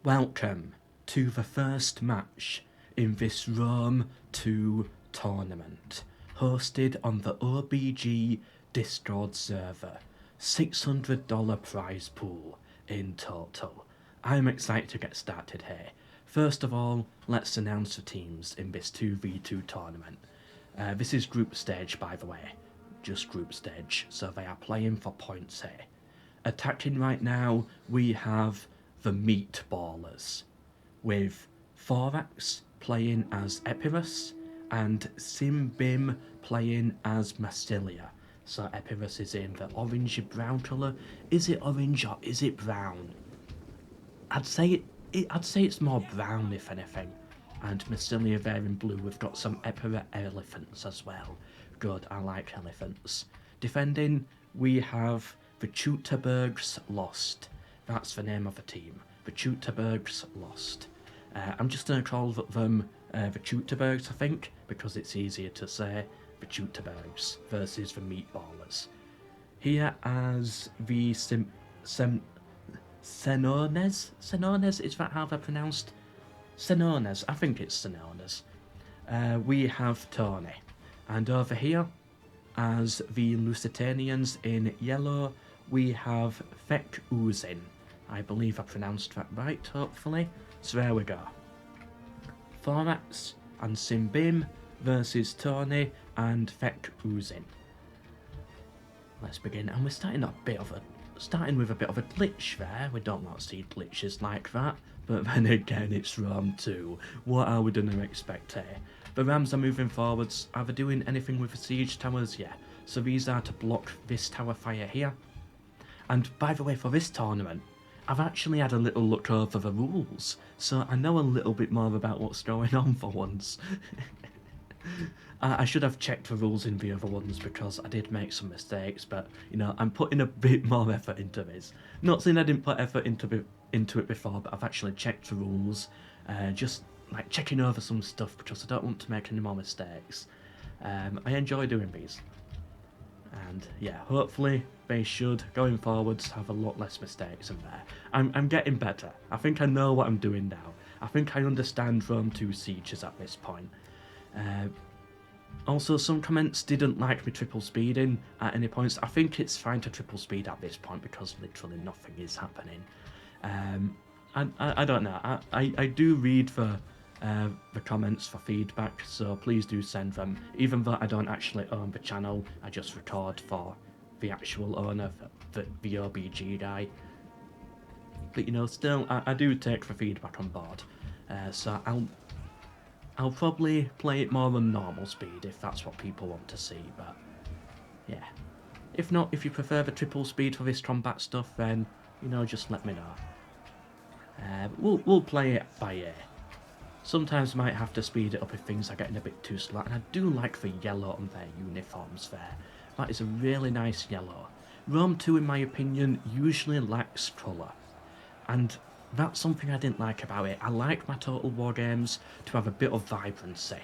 Welcome to the first match in this Rome 2 tournament, hosted on the OBG Discord server. $600 prize pool in total. I'm excited to get started here. First of all, let's announce the teams in this 2v2 tournament. This is group stage, by the way, just group stage, so they are playing for points here. Attacking right now, we have the Meatballers, with Thorax playing as Epirus and Simbim playing as Massilia. So Epirus is in the orangey brown colour. Is it orange or is it brown? I'd say it's more brown if anything. And Massilia there in blue. We've got some Epirus elephants as well. Good, I like elephants. Defending, we have the Chutabergs Lost. That's the name of the team. The Chutabergs Lost. I'm just going to call them the Chutabergs, I think, because it's easier to say. The Chutabergs versus the Meatballers. Here as the Senones? Senones, is that how they're pronounced? Senones, I think it's Senones. We have Tony. And over here, as the Lusitanians in yellow, we have Fek Uzin. I believe I pronounced that right, hopefully. So there we go. Thorax and Simbim versus Tony and Fek Uzin. Let's begin, and we're starting with a bit of a glitch there. We don't want to see glitches like that, but then again, it's Rome 2. What are we going to expect here? The Rams are moving forwards. Are they doing anything with the siege towers? Yeah. So these are to block this tower fire here. And by the way, for this tournament, I've actually had a little look over the rules, so I know a little bit more about what's going on for once. I should have checked the rules in the other ones because I did make some mistakes, but, you know, I'm putting a bit more effort into this. Not saying I didn't put effort into it before, but I've actually checked the rules, just like checking over some stuff because I don't want to make any more mistakes. I enjoy doing these. And yeah, hopefully they should, going forwards, have a lot less mistakes in there. I'm getting better. I think I know what I'm doing now. I think I understand Rome 2 sieges at this point. Also, some comments didn't like me triple speeding at any points. I think it's fine to triple speed at this point because literally nothing is happening. I don't know. I do read the comments for feedback, so please do send them. Even though I don't actually own the channel, I just record for the actual owner, the OBG guy. But you know, still, I do take the feedback on board. So I'll probably play it more than normal speed if that's what people want to see, but yeah. If not, if you prefer the triple speed for this combat stuff, then, you know, just let me know. We'll play it by ear. Sometimes I might have to speed it up if things are getting a bit too slow, and I do like the yellow on their uniforms there. That is a really nice yellow. Rome 2, in my opinion, usually lacks colour, and that's something I didn't like about it. I like my Total War games to have a bit of vibrancy,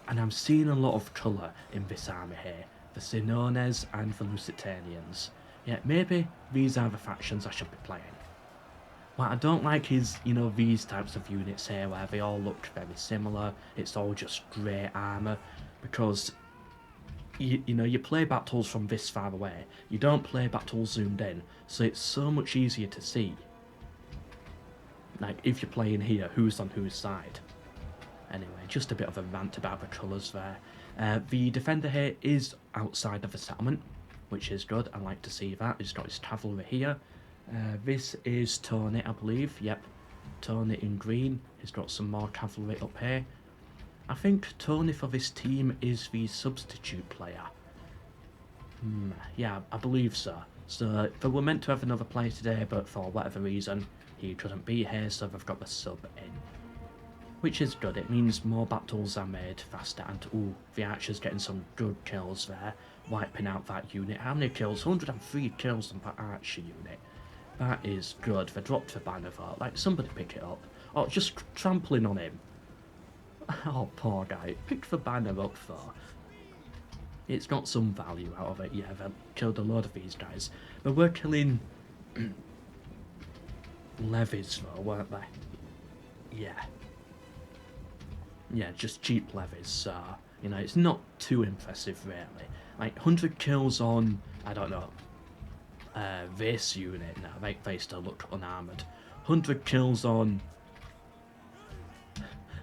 and I'm seeing a lot of colour in this army here. The Senones and the Lusitanians. Yeah, maybe these are the factions I should be playing. What I don't like is, you know, these types of units here where they all look very similar. It's all just grey armour, because you know, you play battles from this far away. You don't play battles zoomed in, so it's so much easier to see. Like, if you're playing here, who's on whose side. Anyway, just a bit of a rant about the colours there. The defender here is outside of the settlement, which is good. I like to see that. He's got his cavalry here. This is Tony, I believe. Yep, Tony in green. He's got some more cavalry up here. I think Tony for this team is the substitute player. Yeah, I believe so. So they were meant to have another player today, but for whatever reason, he couldn't be here, so they've got the sub in. Which is good. It means more battles are made faster, and ooh, the archer's getting some good kills there, wiping out that unit. How many kills? 103 kills on that archer unit. That is good. They dropped the banner though. Like, somebody pick it up. Oh, just trampling on him. Oh, poor guy. Pick the banner up though. It's got some value out of it. Yeah, they killed a load of these guys. They were killing levies though, weren't they? Yeah. Yeah, just cheap levies, so, you know, it's not too impressive really. Like, 100 kills on, I don't know, this unit now, they still look unarmoured. 100 kills on,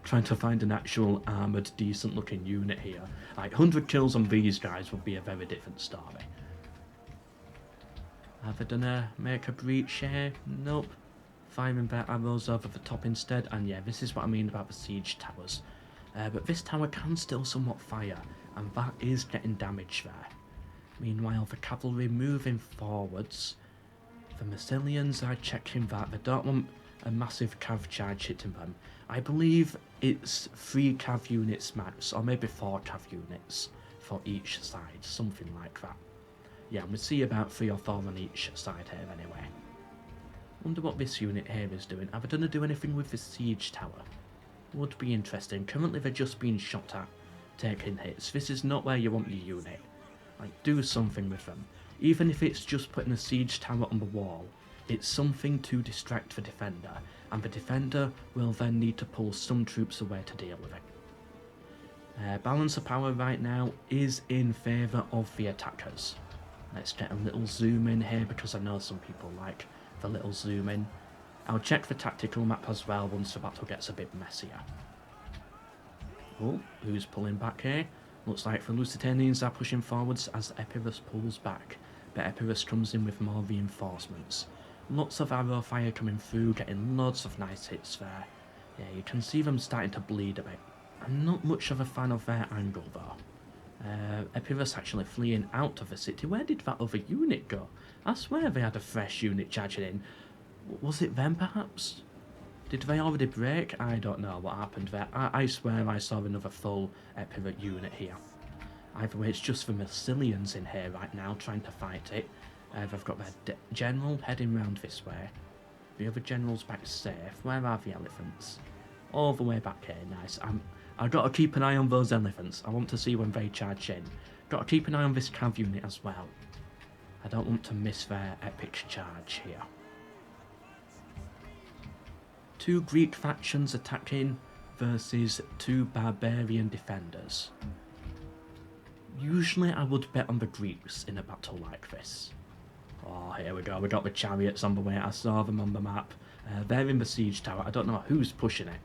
trying to find an actual armoured, decent looking unit here. Like, 100 kills on these guys would be a very different story. Have I done a make a breach here? Nope. Firing their arrows over the top instead, and yeah, this is what I mean about the siege towers. But this tower can still somewhat fire, and that is getting damage there. Meanwhile, the cavalry moving forwards. The Massilians are checking that. They don't want a massive cav charge hitting them. I believe it's 3 cav units max, or maybe 4 cav units for each side, something like that. Yeah, we see about 3 or 4 on each side here anyway. Wonder what this unit here is doing. Are they going to do anything with this siege tower? Would be interesting. Currently they're just being shot at, taking hits. This is not where you want your unit. Like, do something with them. Even if it's just putting a siege tower on the wall, it's something to distract the defender, and the defender will then need to pull some troops away to deal with it. Balance of power right now is in favour of the attackers. Let's get a little zoom in here because I know some people like the little zoom in. I'll check the tactical map as well once the battle gets a bit messier. Oh, who's pulling back here? Looks like the Lusitanians are pushing forwards as Epirus pulls back, but Epirus comes in with more reinforcements. Lots of arrow fire coming through, getting loads of nice hits there. Yeah, you can see them starting to bleed a bit. I'm not much of a fan of their angle though. Epirus actually fleeing out of the city. Where did that other unit go? I swear they had a fresh unit charging in. Was it them perhaps? Did they already break? I don't know what happened there. I swear I saw another full Epirus unit here. Either way, it's just the Massilians in here right now trying to fight it. They've got their general heading round this way. The other general's back safe. Where are the elephants? All the way back here. Nice. I've got to keep an eye on those elephants. I want to see when they charge in. Got to keep an eye on this cav unit as well. I don't want to miss their epic charge here. 2 Greek factions attacking versus 2 barbarian defenders. Usually I would bet on the Greeks in a battle like this. Oh, here we go. We got the chariots on the way. I saw them on the map. They're in the siege tower. I don't know who's pushing it.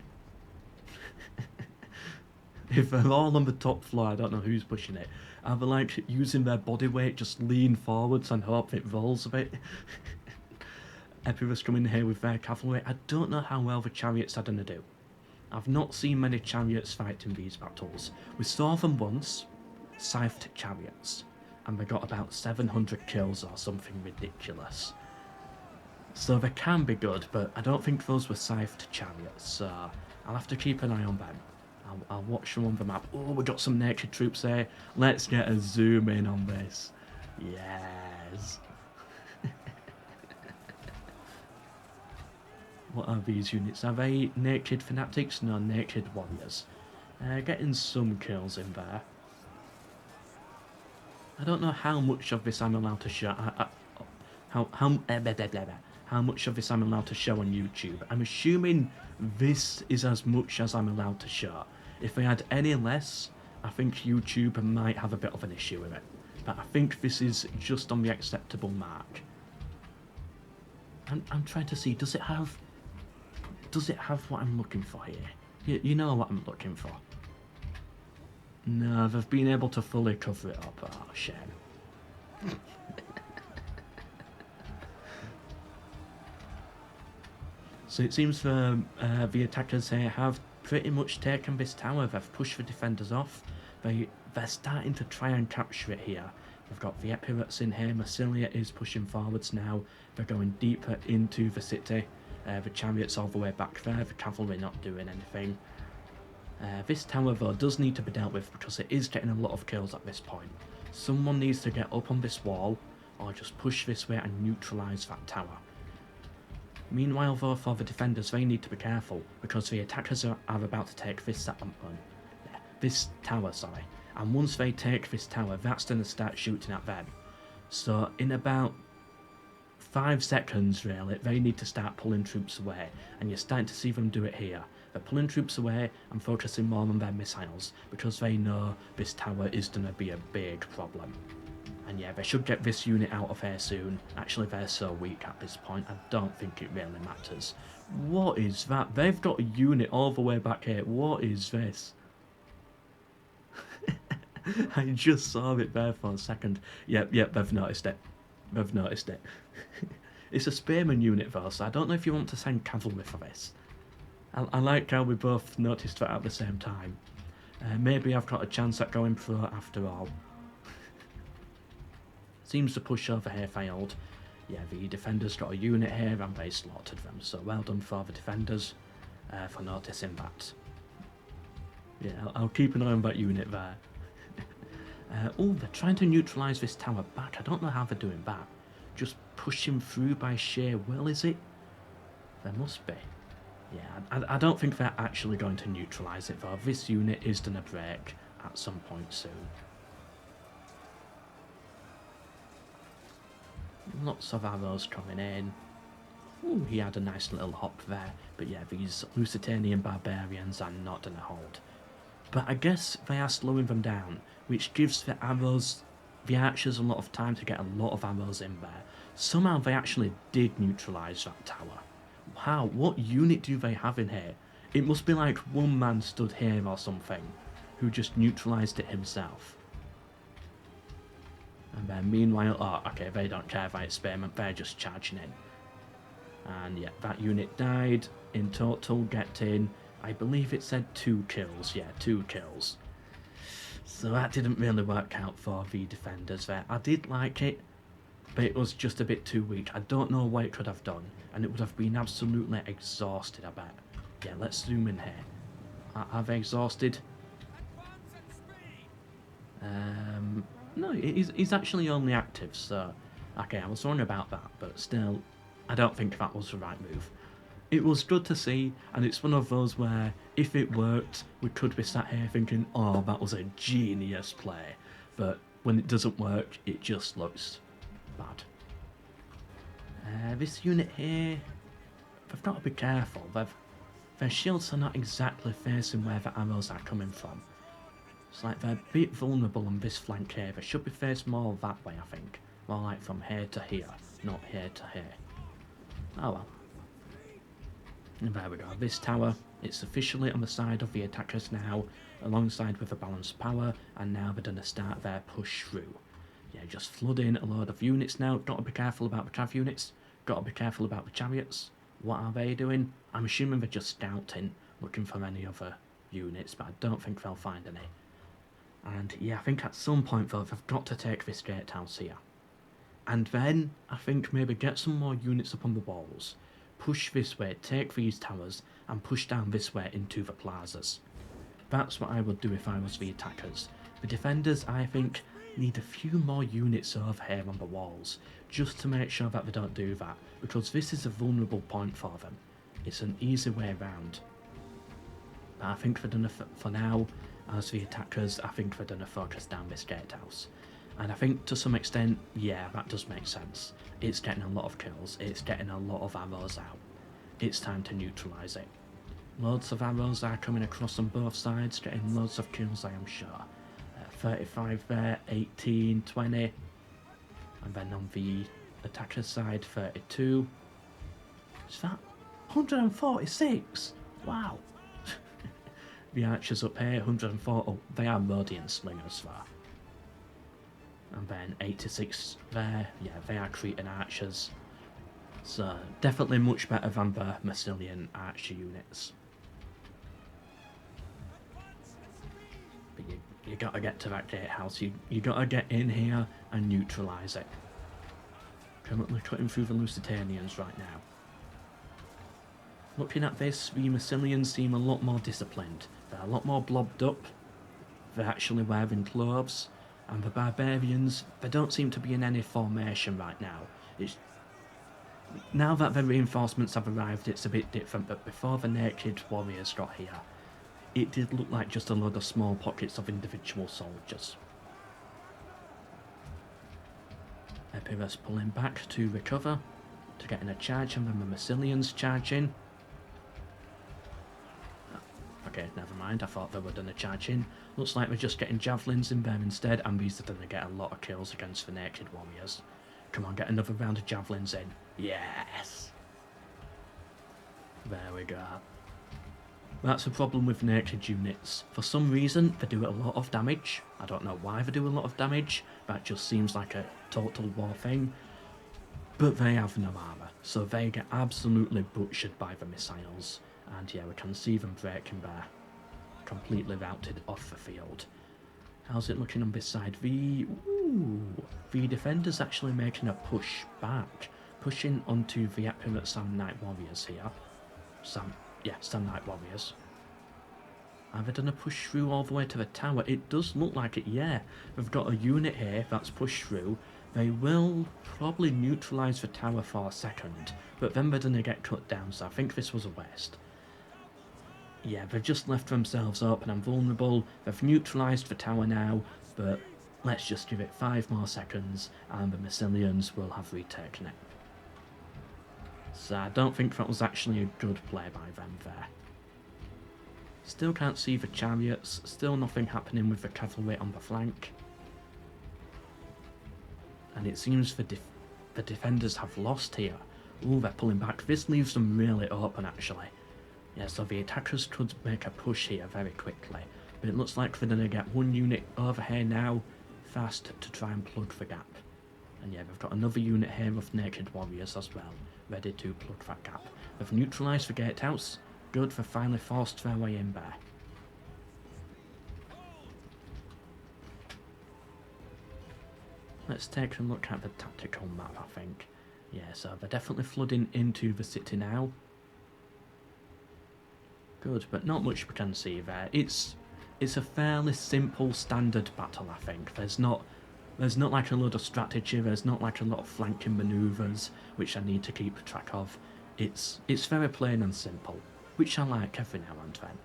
If they're all on the top floor, I don't know who's pushing it. Are they like using their body weight, just lean forwards and hope it rolls a bit? Epirus coming here with their cavalry. I don't know how well the chariots are going to do. I've not seen many chariots fight in these battles. We saw them once, scythed chariots, and they got about 700 kills or something ridiculous. So they can be good, but I don't think those were scythed chariots, so I'll have to keep an eye on them. I'll watch them on the map. Oh, we got some naked troops there. Let's get a zoom in on this. Yes. What are these units? Are they naked fanatics? No, naked warriors. Getting some kills in there. I don't know how much of this I'm allowed to show. How much of this I'm allowed to show on YouTube. I'm assuming this is as much as I'm allowed to show. If I had any less, I think YouTube might have a bit of an issue with it. But I think this is just on the acceptable mark. I'm trying to see, does it have what I'm looking for here? You know what I'm looking for. No, they've been able to fully cover it up. Oh, shame. So it seems the attackers here have pretty much taken this tower. They've pushed the defenders off. They're starting to try and capture it here. They've got the Epirus in here. Massilia is pushing forwards now. They're going deeper into the city. The chariots all the way back there. The cavalry not doing anything. This tower though does need to be dealt with because it is getting a lot of kills at this point. Someone needs to get up on this wall or just push this way and neutralise that tower. Meanwhile though, for the defenders, they need to be careful because the attackers are about to take this tower, and once they take this tower, that's going to start shooting at them. So in about 5 seconds really, they need to start pulling troops away, and you're starting to see them do it here. They're pulling troops away and focusing more on their missiles because they know this tower is going to be a big problem. And yeah, they should get this unit out of here soon. Actually, they're so weak at this point, I don't think it really matters. What is that? They've got a unit all the way back here. What is this? I just saw it there for a second. Yep, they've noticed it. They've noticed it. It's a spearman unit though, so I don't know if you want to send cavalry for this. I like how we both noticed that at the same time. Maybe I've got a chance at going pro after all. Seems the push over here failed. Yeah, the defenders got a unit here and they slaughtered them, so well done for the defenders for noticing that. Yeah, I'll keep an eye on that unit there. Oh, they're trying to neutralise this tower back. I don't know how they're doing that. Just push him through by sheer will, is it? There must be. Yeah, I don't think they're actually going to neutralise it though. This unit is going to break at some point soon. Lots of arrows coming in. Ooh, he had a nice little hop there. But yeah, these Lusitanian barbarians are not going to hold. But I guess they are slowing them down, which gives the arrows, the archers, a lot of time to get a lot of arrows in there. Somehow they actually did neutralise that tower. How? What unit do they have in here? It must be like one man stood here or something, who just neutralised it himself. And then meanwhile, oh, okay, they don't care about spearmen, they're just charging in. And yeah, that unit died. In total, getting, I believe it said 2 kills. Yeah, 2 kills. So that didn't really work out for the defenders there. I did like it, but it was just a bit too weak. I don't know what it could have done, and it would have been absolutely exhausted, I bet. Yeah, let's zoom in here. Are they exhausted? No, he's actually only active, so... Okay, I was wrong about that, but still, I don't think that was the right move. It was good to see, and it's one of those where, if it worked, we could be sat here thinking, oh, that was a genius play. But when it doesn't work, it just looks bad. This unit here, they've got to be careful. Their shields are not exactly facing where the arrows are coming from. It's like they're a bit vulnerable on this flank here. They should be faced more that way, I think. More like from here to here, not here to here. Oh well. And there we go. This tower, it's officially on the side of the attackers now, alongside with the balanced power, and now they're going to start their push through. Yeah, just flood in a load of units now. Got to be careful about the cav units. Got to be careful about the chariots. What are they doing? I'm assuming they're just scouting, looking for any other units, but I don't think they'll find any. And yeah, I think at some point though, they've got to take this gatehouse here. And then, I think maybe get some more units up on the walls, push this way, take these towers, and push down this way into the plazas. That's what I would do if I was the attackers. The defenders, I think, need a few more units over here on the walls, just to make sure that they don't do that, because this is a vulnerable point for them. It's an easy way around. But I think they're done for now. As the attackers, I think they're going to focus down this gatehouse. And I think to some extent, yeah, that does make sense. It's getting a lot of kills, it's getting a lot of arrows out. It's time to neutralise it. Loads of arrows are coming across on both sides, getting loads of kills, I am sure. 35 there, 18, 20. And then on the attacker's side, 32. Is that 146? Wow. The archers up here, 104. Oh, they are Rhodian slingers there. And then 86 there. Yeah, they are Cretan archers. So, definitely much better than the Massilian archer units. But you gotta get to that gatehouse. You gotta get in here and neutralise it. Currently cutting through the Lusitanians right now. Looking at this, the Massilians seem a lot more disciplined. They're a lot more blobbed up. They're actually wearing clothes. And the barbarians, they don't seem to be in any formation right now. Now that the reinforcements have arrived, it's a bit different, but before the naked warriors got here, it did look like just a load of small pockets of individual soldiers. Epirus pulling back to recover, to get in a charge, and then the Massilians charging. Okay, never mind, I thought they were going to charge in. Looks like we're just getting javelins in there instead, and these are going to get a lot of kills against the Naked Warriors. Come on, get another round of javelins in. Yes! There we go. That's a problem with naked units. For some reason, they do a lot of damage. I don't know why they do a lot of damage. That just seems like a Total War thing. But they have no armour, so they get absolutely butchered by the missiles. And yeah, we can see them breaking there. Completely routed off the field. How's it looking on this side? The defenders actually making a push back. Pushing onto the Epirate Sam Knight Warriors here. Sam Knight Warriors. Are they done a push through all the way to the tower? It does look like it, yeah. We've got a unit here that's pushed through. They will probably neutralise the tower for a second, but then they're going to get cut down, so I think this was a waste. Yeah, they've just left themselves open and vulnerable. They've neutralised the tower now, but let's just give it 5 more seconds and the Massilians will have retaken it. So I don't think that was actually a good play by them there. Still can't see the chariots, still nothing happening with the cavalry on the flank. And it seems the defenders have lost here. Ooh, they're pulling back. This leaves them really open actually. Yeah, so the attackers could make a push here very quickly. But it looks like they're going to get one unit over here now, fast to try and plug the gap. And yeah, we've got another unit here of naked warriors as well, ready to plug that gap. They've neutralised the gatehouse. Good, they've finally forced their way in there. Let's take a look at the tactical map, I think. Yeah, so they're definitely flooding into the city now. Good, but not much we can see there. It's a fairly simple standard battle, I think. There's not like a lot of strategy, there's not like a lot of flanking manoeuvres which I need to keep track of. It's very plain and simple, which I like every now and then.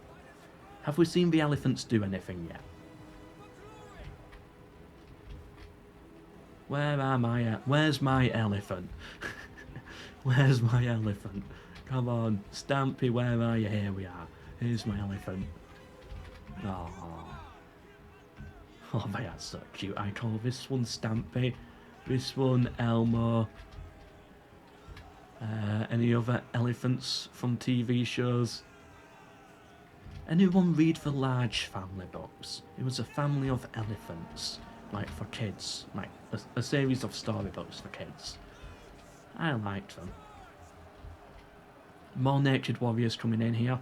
Have we seen the elephants do anything yet? Where's my elephant? Where's my elephant? Come on, Stampy, where are you? Here we are. Here's my elephant. Oh, they are so cute. I call this one Stampy, this one Elmo. Any other elephants from TV shows? Anyone read the Large Family books? It was a family of elephants, like for kids, like a series of storybooks for kids. I liked them. More naked warriors coming in here.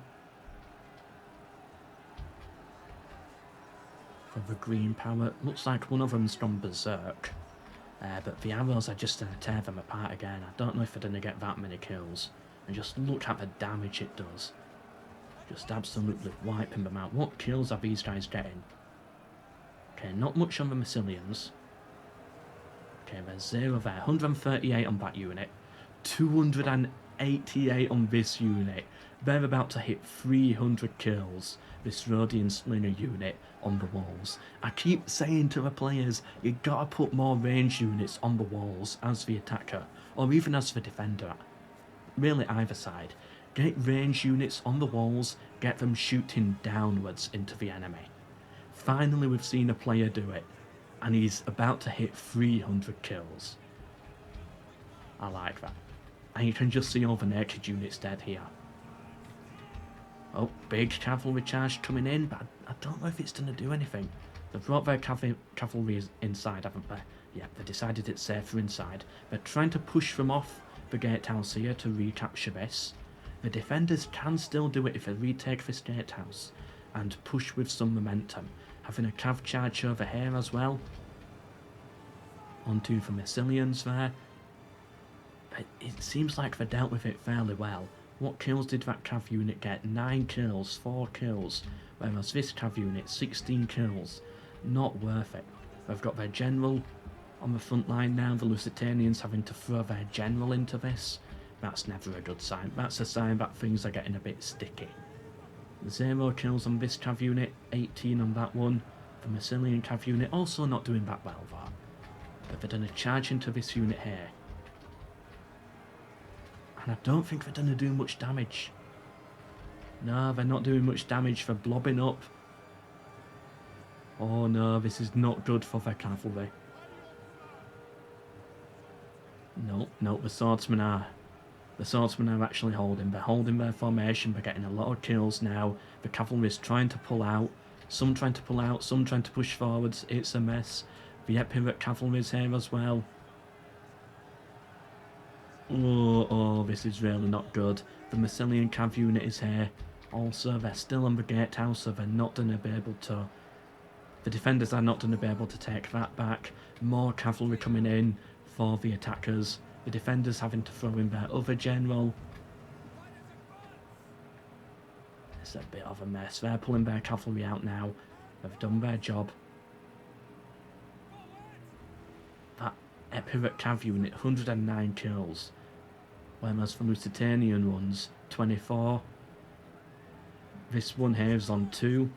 For the green power. Looks like one of them's gone berserk. But the arrows are just going to tear them apart again. I don't know if they're going to get that many kills. And just look at the damage it does. Just absolutely wiping them out. What kills are these guys getting? Okay, not much on the Massilians. Okay, there's 0 there. 138 on that unit. 288 on this unit. They're about to hit 300 kills, this Rhodian Slinger unit on the walls. I keep saying to the players, you gotta put more range units on the walls as the attacker, or even as the defender. Really either side. Get range units on the walls, get them shooting downwards into the enemy. Finally we've seen a player do it, and he's about to hit 300 kills. I like that. And you can just see all the naked units dead here. Oh, big cavalry charge coming in, but I don't know if it's going to do anything. They've brought their cavalry inside, haven't they? Yeah, they decided it's safer inside. They're trying to push them off the gatehouse here to recapture this. The defenders can still do it if they retake this gatehouse and push with some momentum. Having a cav charge over here as well. Onto the Massilians there. But it seems like they dealt with it fairly well. What kills did that cav unit get? 9 kills, 4 kills. Whereas this cav unit, 16 kills. Not worth it. They've got their general on the front line now. The Lusitanians having to throw their general into this. That's never a good sign. That's a sign that things are getting a bit sticky. 0 kills on this cav unit, 18 on that one. The Massilian cav unit also not doing that well though. But they're going to charge into this unit here. And I don't think they're going to do much damage. No, they're not doing much damage. They're blobbing up. Oh no, this is not good for their cavalry. No, the swordsmen are. The swordsmen are actually holding. They're holding their formation. They're getting a lot of kills now. The cavalry is trying to pull out. Some trying to pull out. Some trying to push forwards. It's a mess. The Epirate cavalry is here as well. Oh, this is really not good. The Massilian cav unit is here. Also, they're still on the gatehouse, so they're not going to be able to... The defenders are not going to be able to take that back. More cavalry coming in for the attackers. The defenders having to throw in their other general. It's a bit of a mess. They're pulling their cavalry out now. They've done their job. That Epirate cav unit, 109 kills. Whereas the Lusitanian ones, 24. This one here is on 2.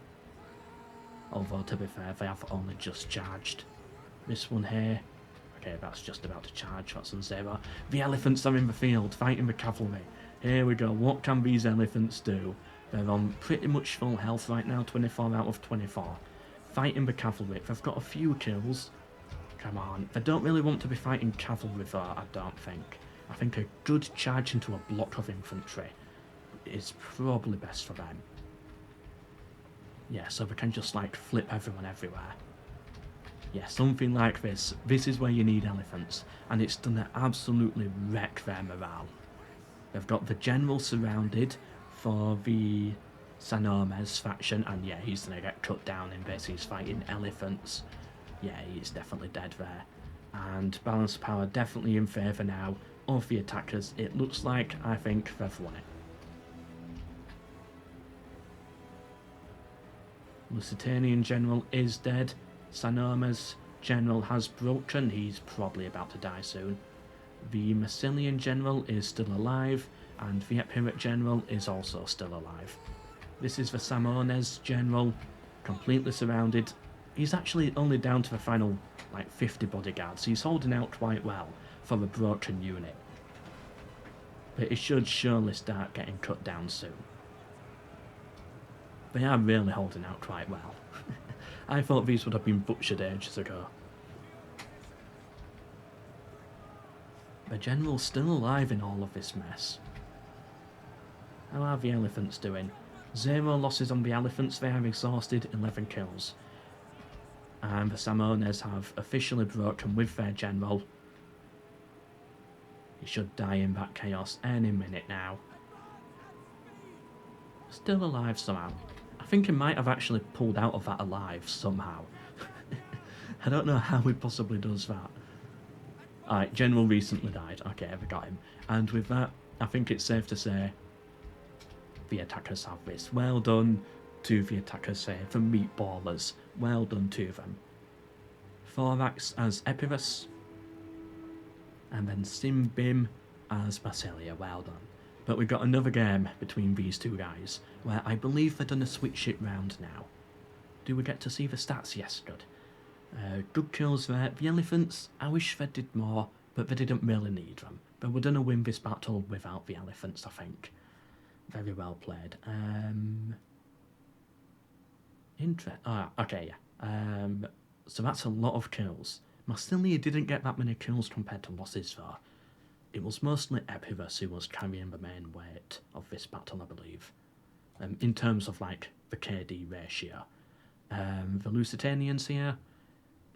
Although, to be fair, they have only just charged. This one here, okay, that's just about to charge, that's on 0. The elephants are in the field, fighting the cavalry. Here we go, what can these elephants do? They're on pretty much full health right now, 24 out of 24. Fighting the cavalry, they've got a few kills. Come on, they don't really want to be fighting cavalry though, I don't think. I think a good charge into a block of infantry is probably best for them. Yeah, so we can just like flip everyone everywhere. Yeah, something like this. This is where you need elephants, and it's done to absolutely wreck their morale. They've got the general surrounded for the Sanomes faction, and yeah, he's gonna get cut down in this. He's fighting elephants. Yeah, he's definitely dead there. And balance of power definitely in favour now of the attackers. It looks like, I think, they've won it. Lusitanian general is dead. Sanomes general has broken. He's probably about to die soon. The Massilian general is still alive, and the Epirate general is also still alive. This is the Samones general, completely surrounded. He's actually only down to the final, like, 50 bodyguards, so he's holding out quite well for a broken unit. But he should surely start getting cut down soon. They are really holding out quite well. I thought these would have been butchered ages ago. The general's still alive in all of this mess. How are the elephants doing? 0 losses on the elephants, they have exhausted 11 kills. And the Samones have officially broken with their general. He should die in that chaos any minute now. Still alive somehow. I think he might have actually pulled out of that alive somehow. I don't know how he possibly does that. Alright, General recently died. Okay, we got him. And with that, I think it's safe to say the attackers have this. Well done to the attackers here, the meatballers. Well done to them. Thorax as Epirus. And then Simbim as Basilia. Well done. But we've got another game between these two guys, where I believe they're done a switch it round now. Do we get to see the stats? Yes, good. Good kills there. The elephants, I wish they did more, but they didn't really need them. But we're going to win this battle without the elephants, I think. Very well played. Okay, yeah. So that's a lot of kills. Massilia didn't get that many kills compared to losses, though. It was mostly Epirus who was carrying the main weight of this battle, I believe. In terms of, like, the KD ratio. The Lusitanians here,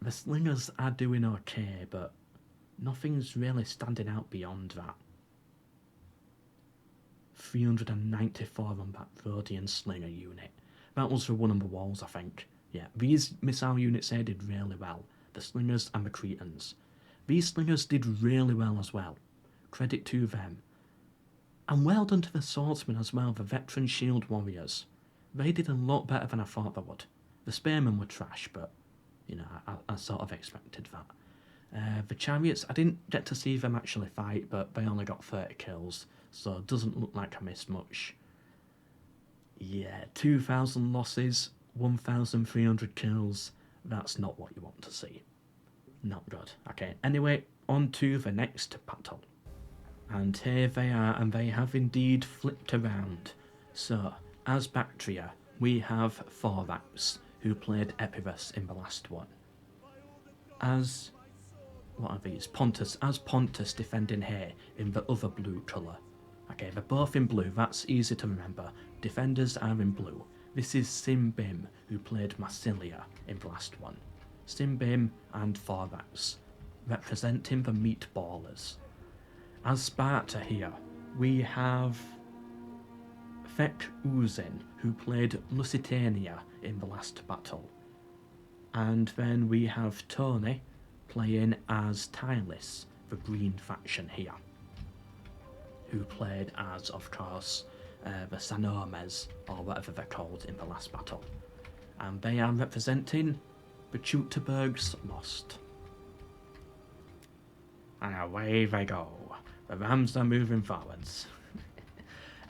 the Slingers are doing okay, but nothing's really standing out beyond that. 394 on that Rhodian Slinger unit. That was the one on the walls, I think. Yeah, these missile units here did really well. The Slingers and the Cretans. These Slingers did really well as well. Credit to them. And well done to the swordsmen as well, the veteran shield warriors. They did a lot better than I thought they would. The spearmen were trash, but, you know, I sort of expected that. The chariots, I didn't get to see them actually fight, but they only got 30 kills, so it doesn't look like I missed much. Yeah, 2,000 losses, 1,300 kills. That's not what you want to see. Not good. Okay, anyway, on to the next battle. And here they are, and they have indeed flipped around. So, as Bactria, we have Thorax, who played Epirus in the last one. As... what are these? Pontus. As Pontus defending here in the other blue colour. Okay, they're both in blue, that's easy to remember. Defenders are in blue. This is Simbim, who played Massilia in the last one. Simbim and Thorax, representing the Meatballers. As Sparta here, we have Fek Uzin, who played Lusitania in the last battle. And then we have Tony playing as Tylis, the green faction here, who played as, of course, the Sanomes, or whatever they're called in the last battle. And they are representing the Teutoburgs Lost. And away they go. The Rams are moving forwards.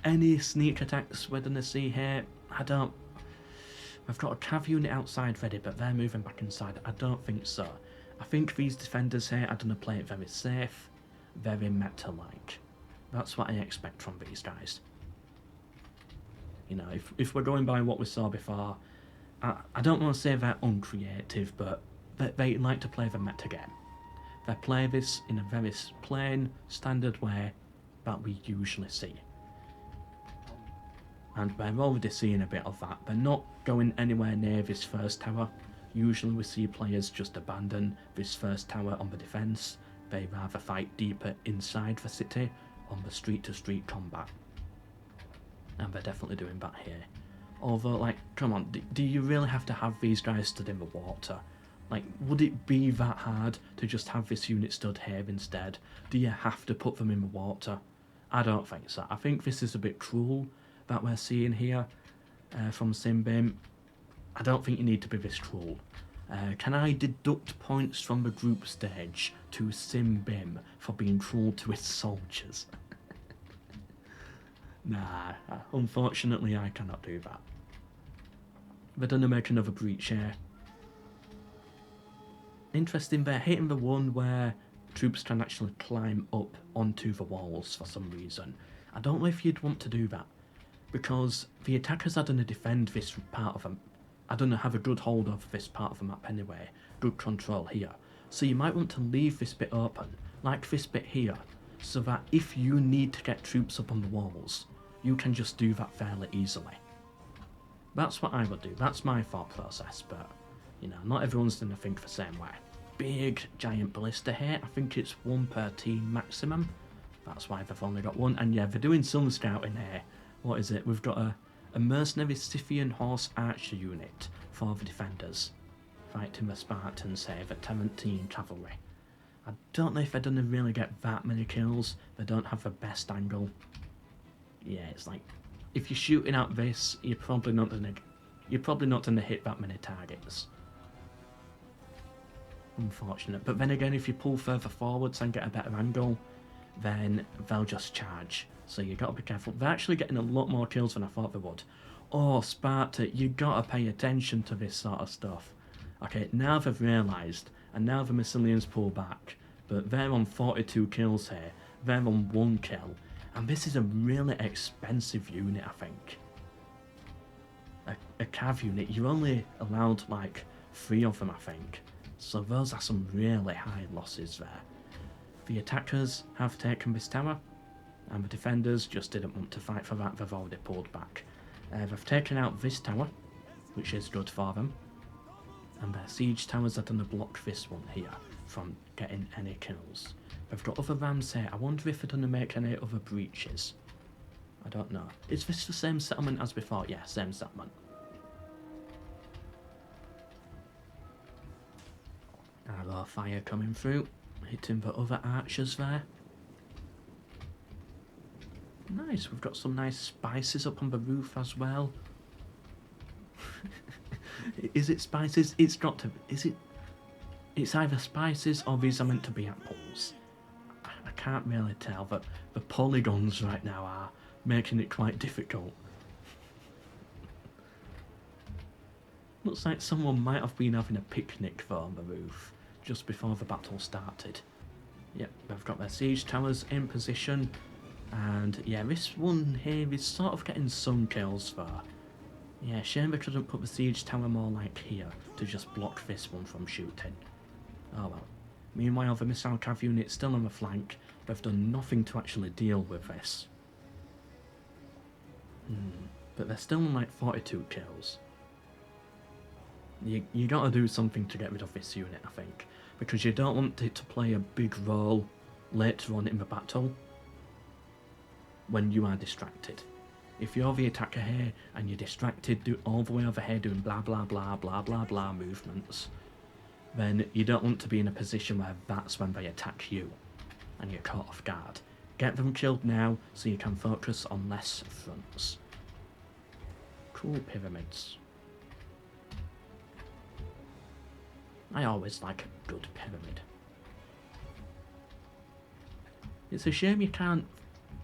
Any sneak attacks we're going to see here? I don't... I've got a cav unit outside ready, but they're moving back inside. I don't think so. I think these defenders here are going to play it very safe, very meta-like. That's what I expect from these guys. You know, if we're going by what we saw before, I don't want to say they're uncreative, but they like to play the meta game. They play this in a very plain, standard way that we usually see. And we're already seeing a bit of that. They're not going anywhere near this first tower. Usually we see players just abandon this first tower on the defence. They rather fight deeper inside the city on the street-to-street combat. And they're definitely doing that here. Although, like, come on, do you really have to have these guys stood in the water? Like, would it be that hard to just have this unit stood here instead? Do you have to put them in the water? I don't think so. I think this is a bit cruel that we're seeing here from Simbim. I don't think you need to be this cruel. Can I deduct points from the group stage to Simbim for being cruel to his soldiers? Nah, unfortunately I cannot do that. They're gonna make another breach here. Interesting, they're hitting the one where troops can actually climb up onto the walls for some reason. I don't know if you'd want to do that, because the attackers are going to defend this part of them. I don't know, have a good hold of this part of the map anyway, good control here. So you might want to leave this bit open, like this bit here, so that if you need to get troops up on the walls, you can just do that fairly easily. That's what I would do, that's my thought process, but, you know, not everyone's going to think the same way. Big giant ballista here, I think it's 1 per team maximum. That's why they've only got one, and yeah, they're doing some scouting here. What is it? We've got a mercenary Scythian horse archer unit for the defenders, fighting the Spartans here, the Tarentine cavalry. I don't know if they're going to really get that many kills. They don't have the best angle. Yeah, it's like, if you're shooting at this, you're probably not going to hit that many targets. Unfortunate. But then again, if you pull further forwards and get a better angle, then they'll just charge. So you got to be careful. They're actually getting a lot more kills than I thought they would. Oh, Sparta, you got to pay attention to this sort of stuff. Okay, now they've realised, and now the Massilians pull back, but they're on 42 kills here. They're on 1 kill, and this is a really expensive unit, I think. A cav unit, you're only allowed like 3 of them, I think. So those are some really high losses there. The attackers have taken this tower, and the defenders just didn't want to fight for that. They've already pulled back. They've taken out this tower, which is good for them, and their siege towers are going to block this one here from getting any kills. They've got other rams here. I wonder if they're going to make any other breaches. I don't know. Is this the same settlement as before? Yeah, same settlement. Arrow fire coming through, hitting the other archers there. Nice, we've got some nice spices up on the roof as well. Is it spices? It's got to be. Is it? It's either spices or these are meant to be apples. I can't really tell, but the polygons right now are making it quite difficult. Looks like someone might have been having a picnic though on the roof, just before the battle started. Yep, they've got their siege towers in position, and yeah, this one here is sort of getting some kills for. Yeah, shame they couldn't put the siege tower more like here to just block this one from shooting. Oh well. Meanwhile, the missile cav unit's still on the flank. They've done nothing to actually deal with this. But they're still on like 42 kills. You gotta do something to get rid of this unit, I think. Because you don't want it to play a big role later on in the battle when you are distracted. If you're the attacker here and you're distracted, do all the way over here doing blah blah blah blah blah blah movements, then you don't want to be in a position where that's when they attack you and you're caught off guard. Get them killed now so you can focus on less fronts. Cool pyramids. I always like a good pyramid. It's a shame you can't,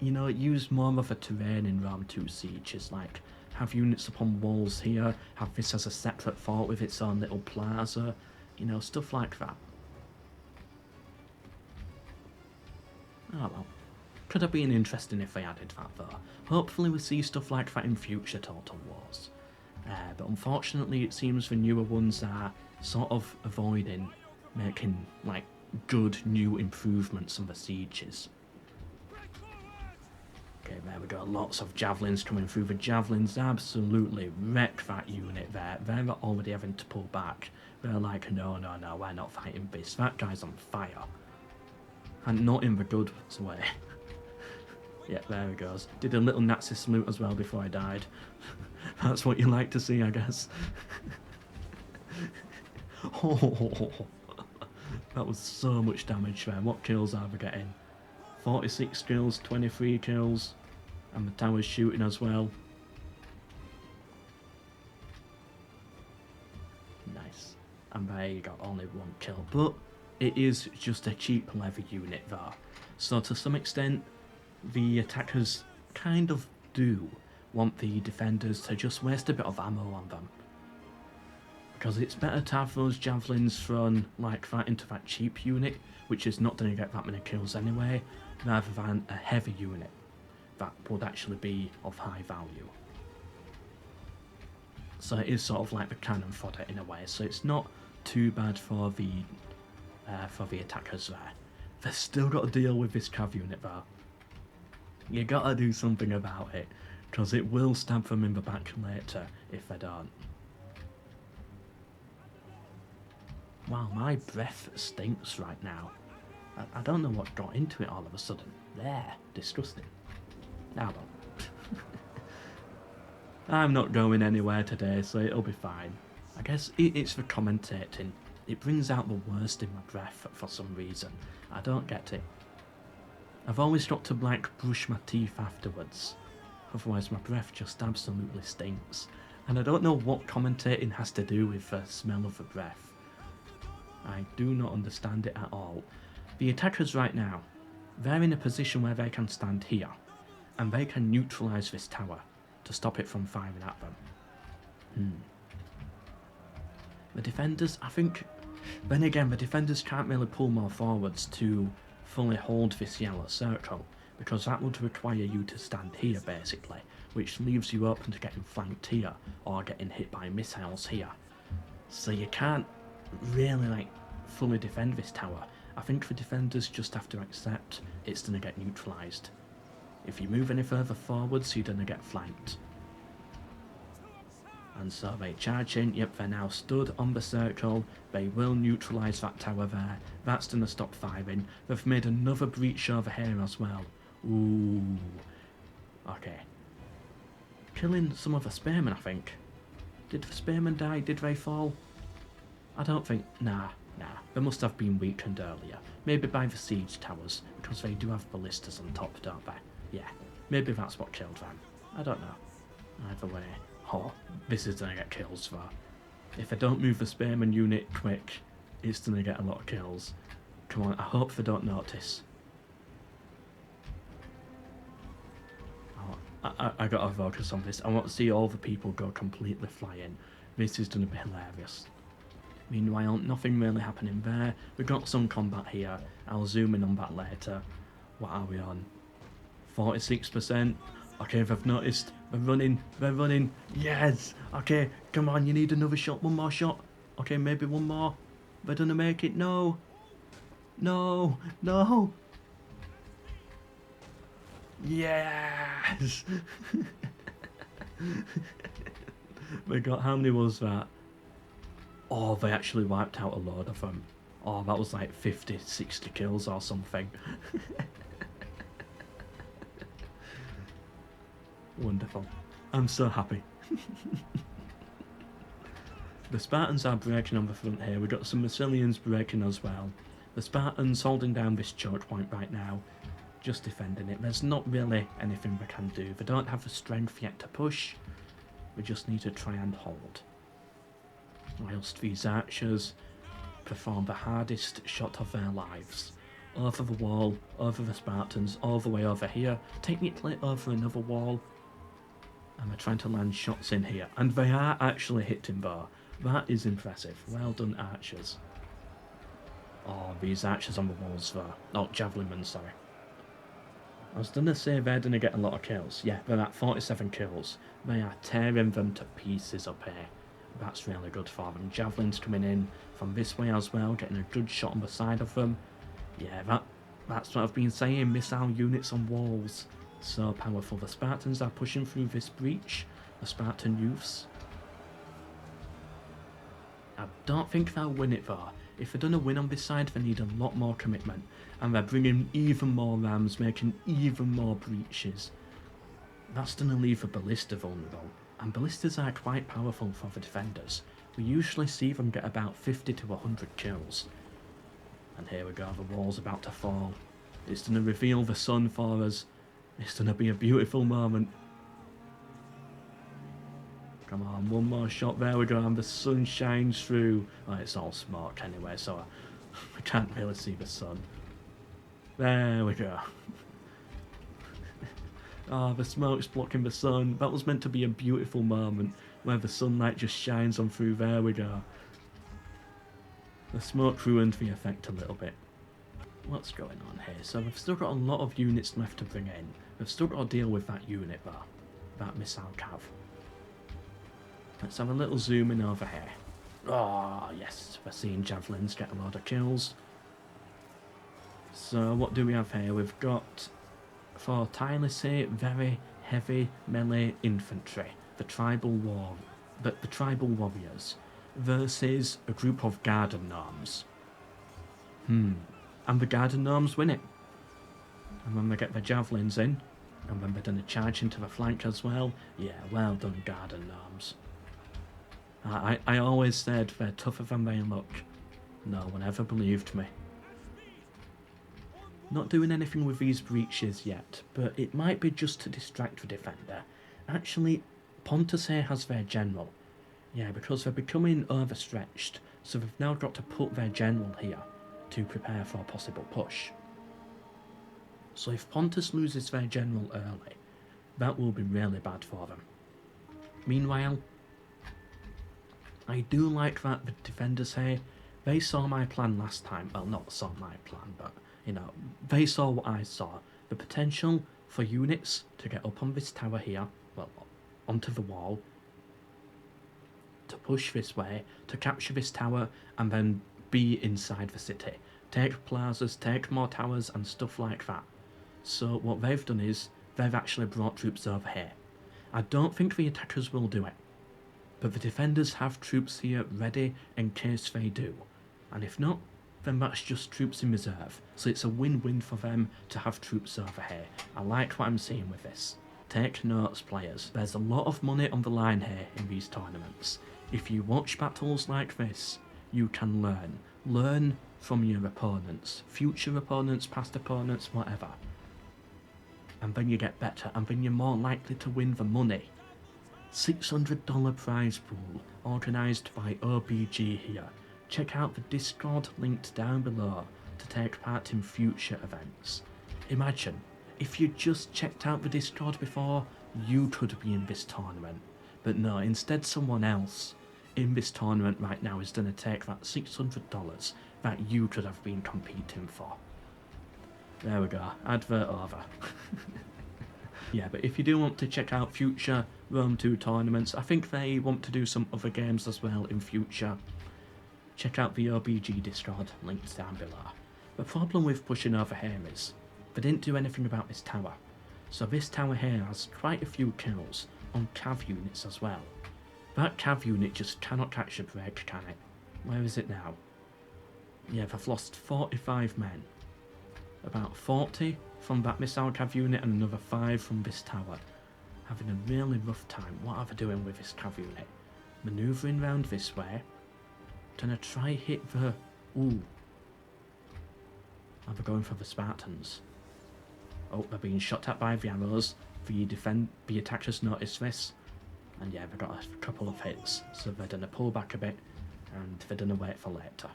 you know, use more of a terrain in Rome 2 Sieges, like have units upon walls here, have this as a separate fort with its own little plaza, you know, stuff like that. Oh well. Could have been interesting if they added that though. Hopefully we see stuff like that in future Total Wars. But unfortunately it seems the newer ones are sort of avoiding making like good new improvements on the sieges. Okay, there we go, lots of javelins coming through. The javelins absolutely wreck that unit there. They're already having to pull back. They're like, no, we're not fighting this. That guy's on fire. And not in the good way. Yeah, there he goes. Did a little Nazi salute as well before I died. That's what you like to see, I guess. Oh, that was so much damage there. What kills are we getting? 46 kills, 23 kills, and the tower's shooting as well. Nice. And there you got only one kill, but it is just a cheap levy unit there. So to some extent, the attackers kind of do want the defenders to just waste a bit of ammo on them. Because it's better to have those javelins thrown like that into that cheap unit, which is not going to get that many kills anyway, rather than a heavy unit that would actually be of high value. So it is sort of like the cannon fodder in a way, so it's not too bad for the attackers there. They've still got to deal with this cav unit though. You gotta do something about it, because it will stab them in the back later if they don't. Wow, my breath stinks right now. I don't know what got into it all of a sudden. There, disgusting. Ah well. I'm not going anywhere today, so it'll be fine. I guess it's the commentating. It brings out the worst in my breath for some reason. I don't get it. I've always got to like brush my teeth afterwards. Otherwise my breath just absolutely stinks. And I don't know what commentating has to do with the smell of the breath. I do not understand it at all. The attackers right now, they're in a position where they can stand here, and they can neutralise this tower to stop it from firing at them. The defenders, I think, then again, the defenders can't really pull more forwards to fully hold this yellow circle, because that would require you to stand here basically, which leaves you open to getting flanked here, or getting hit by missiles here. So you can't really like fully defend this tower. I think the defenders just have to accept it's going to get neutralised. If you move any further forwards, you're going to get flanked. And so they charge in. Yep, they're now stood on the circle. They will neutralise that tower there. That's going to stop firing. They've made another breach over here as well. Ooh. Okay. Killing some of the spearmen, I think. Did the spearmen die? Did they fall? I don't think... Nah. They must have been weakened earlier. Maybe by the siege towers, because they do have ballistas on top, don't they? Yeah. Maybe that's what killed them. I don't know. Either way. Oh, this is going to get kills though. If I don't move the spearman unit quick, it's going to get a lot of kills. Come on, I hope they don't notice. Oh, I gotta focus on this. I want to see all the people go completely flying. This is going to be hilarious. Meanwhile, nothing really happening there. We've got some combat here. I'll zoom in on that later. What are we on? 46%. Okay, they've noticed. They're running. They're running. Yes! Okay, come on, you need another shot. One more shot. Okay, maybe one more. They're gonna make it. No. No. No. Yes! They got, how many was that? Oh, they actually wiped out a load of them. Oh, that was like 50, 60 kills or something. Wonderful. I'm so happy. The Spartans are breaking on the front here. We've got some Massilians breaking as well. The Spartans holding down this choke point right now. Just defending it. There's not really anything they can do. They don't have the strength yet to push. We just need to try and hold. Whilst these archers perform the hardest shot of their lives. Over the wall, over the Spartans, all the way over here. Technically over another wall. And they're trying to land shots in here. And they are actually hitting though. That is impressive. Well done, archers. Oh, these archers on the walls though. Oh, javelinmen, sorry. I was gonna say they're gonna get a lot of kills. Yeah, they're at 47 kills. They are tearing them to pieces up here. That's really good for them. Javelins coming in from this way as well, getting a good shot on the side of them. Yeah, that's what I've been saying. Missile units on walls. So powerful. The Spartans are pushing through this breach. The Spartan youths. I don't think they'll win it though. If they're going to win on this side, they need a lot more commitment. And they're bringing even more rams, making even more breaches. That's going to leave the ballista vulnerable. And ballistas are quite powerful for the defenders. We usually see them get about 50 to 100 kills. And here we go, the wall's about to fall. It's going to reveal the sun for us. It's going to be a beautiful moment. Come on, one more shot. There we go, and the sun shines through. Oh, it's all smoke anyway, so I can't really see the sun. There we go. Oh, the smoke's blocking the sun. That was meant to be a beautiful moment where the sunlight just shines on through. There we go. The smoke ruined the effect a little bit. What's going on here? So we've still got a lot of units left to bring in. We've still got to deal with that unit though. That missile cav. Let's have a little zoom in over here. Oh, yes. We're seeing javelins get a lot of kills. So what do we have here? We've got, for Tylissi, very heavy melee infantry. The tribal warriors. Versus a group of garden gnomes. And the garden gnomes win it. And when they get their javelins in, and when they're going to charge into the flank as well, yeah, well done, garden gnomes. I always said they're tougher than they look. No one ever believed me. Not doing anything with these breaches yet, but it might be just to distract the defender. Actually, Pontace has their general. Yeah, because they're becoming overstretched, so they've now got to put their general here to prepare for a possible push. So if Pontus loses their general early, that will be really bad for them. Meanwhile, I do like that the defenders here, they saw my plan last time. Well, not saw my plan, but, you know, they saw what I saw. The potential for units to get up on this tower here, well, onto the wall, to push this way, to capture this tower, and then be inside the city. Take plazas, take more towers, and stuff like that. So what they've done is, they've actually brought troops over here. I don't think the attackers will do it. But the defenders have troops here ready in case they do. And if not, then that's just troops in reserve. So it's a win-win for them to have troops over here. I like what I'm seeing with this. Take notes, players. There's a lot of money on the line here in these tournaments. If you watch battles like this, you can learn. Learn from your opponents. Future opponents, past opponents, whatever. And then you get better, and then you're more likely to win the money. $600 prize pool, organised by OBG here. Check out the Discord linked down below to take part in future events. Imagine, if you just checked out the Discord before, you could be in this tournament. But no, instead someone else. in this tournament right now is going to take that $600 that you could have been competing for. There we go, advert over. Yeah, but if you do want to check out future Rome 2 tournaments, I think they want to do some other games as well in future. Check out the OBG Discord, links down below. The problem with pushing over here is, they didn't do anything about this tower. So this tower here has quite a few kills on cav units as well. That cav unit just cannot catch a break, can it? Where is it now? Yeah, they've lost 45 men. About 40 from that missile cav unit and another 5 from this tower. Having a really rough time. What are they doing with this cav unit? Manoeuvring round this way. Gonna try hit the... Ooh. Are they going for the Spartans? Oh, they're being shot at by the arrows. The attackers notice this. And yeah, they've got a couple of hits. So they're gonna pull back a bit. And they're gonna wait for later.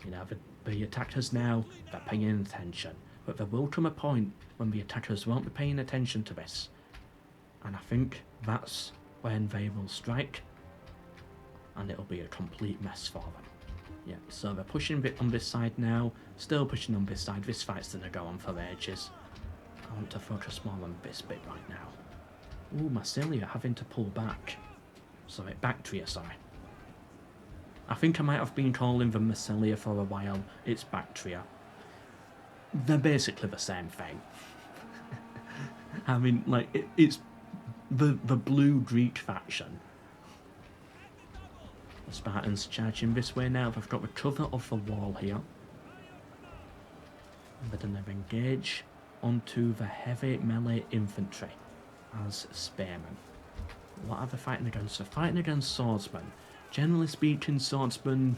You know, the attackers now, they're paying attention. But there will come a point when the attackers won't be paying attention to this. And I think that's when they will strike. And it'll be a complete mess for them. Yeah, so they're pushing a bit on this side now. Still pushing on this side. This fight's gonna go on for ages. I want to focus more on this bit right now. Ooh, Massilia having to pull back. Sorry, Bactria, sorry. I think I might have been calling them Massilia for a while. It's Bactria. They're basically the same thing. I mean, like, it's the blue Greek faction. The Spartans charging this way now. They've got the cover of the wall here. And they're going to engage onto the heavy melee infantry as spearmen. What are they fighting against? They're fighting against swordsmen. Generally speaking, swordsmen...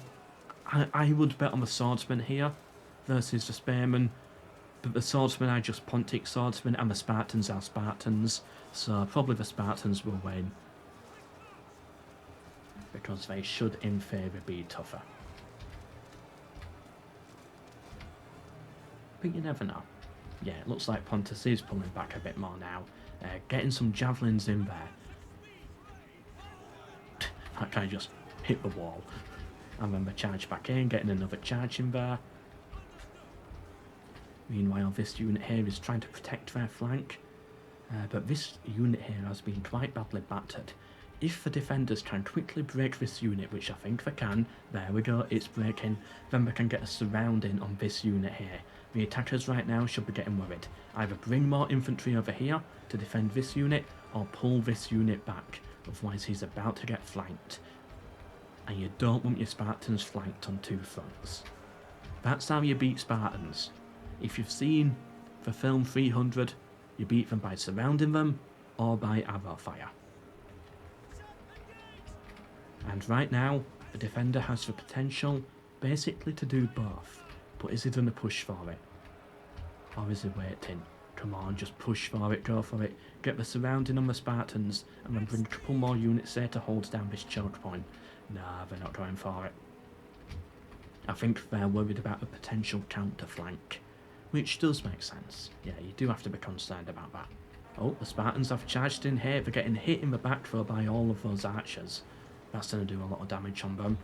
I would bet on the swordsmen here versus the spearmen. But the swordsmen are just Pontic swordsmen and the Spartans are Spartans. So probably the Spartans will win. Because they should, in theory, be tougher. But you never know. Yeah, it looks like Pontus is pulling back a bit more now. Getting some javelins in there. That guy just hit the wall. And then they charge back in, getting another charge in there. Meanwhile, this unit here is trying to protect their flank. But this unit here has been quite badly battered. If the defenders can quickly break this unit, which I think they can, there we go, it's breaking, then they can get a surrounding on this unit here. The attackers right now should be getting worried. Either bring more infantry over here to defend this unit, or pull this unit back, otherwise he's about to get flanked. And you don't want your Spartans flanked on two fronts. That's how you beat Spartans. If you've seen the film 300, you beat them by surrounding them, or by arrow fire. And right now, the defender has the potential basically to do both. But is he going to push for it? Or is he waiting? Come on, just push for it, go for it. Get the surrounding on the Spartans and then bring a couple more units there to hold down this choke point. Nah, they're not going for it. I think they're worried about a potential counter flank. Which does make sense. Yeah, you do have to be concerned about that. Oh, the Spartans have charged in here. They're getting hit in the back though by all of those archers. That's going to do a lot of damage on them.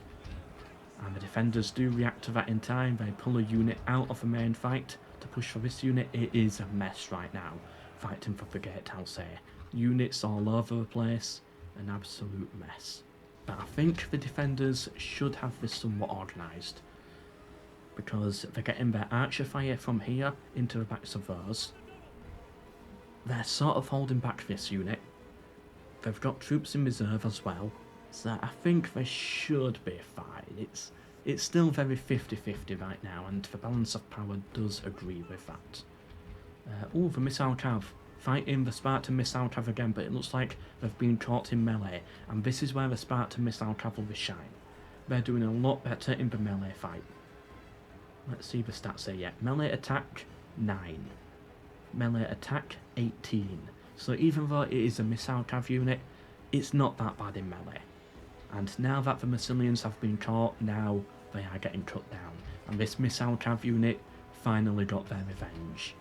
And the defenders do react to that in time. They pull a unit out of the main fight to push for this unit. It is a mess right now, fighting for the gatehouse here. Units all over the place. An absolute mess. But I think the defenders should have this somewhat organised. Because they're getting their archer fire from here into the backs of those. They're sort of holding back this unit. They've got troops in reserve as well. So I think they should be fine. It's still very 50-50 right now, and the balance of power does agree with that. Oh, the missile cav. Fighting the Spartan missile cav again, but it looks like they've been caught in melee, and this is where the Spartan missile cavalry shine. They're doing a lot better in the melee fight. Let's see the stats here. Yeah, melee attack, 9. Melee attack, 18. So even though it is a missile cav unit, it's not that bad in melee. And now that the Massilians have been caught, now they are getting cut down. And this missile cav unit finally got their revenge.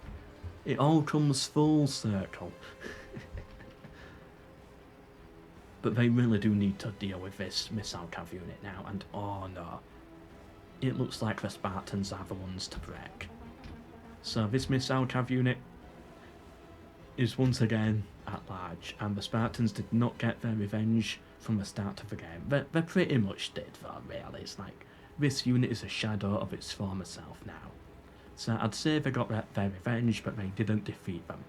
It all comes full circle. But they really do need to deal with this missile cav unit now, and oh no. It looks like the Spartans are the ones to break. So this missile cav unit is once again at large, and the Spartans did not get their revenge from the start of the game. They pretty much did though, really. It's like, this unit is a shadow of its former self now. So I'd say they got their revenge, but they didn't defeat them.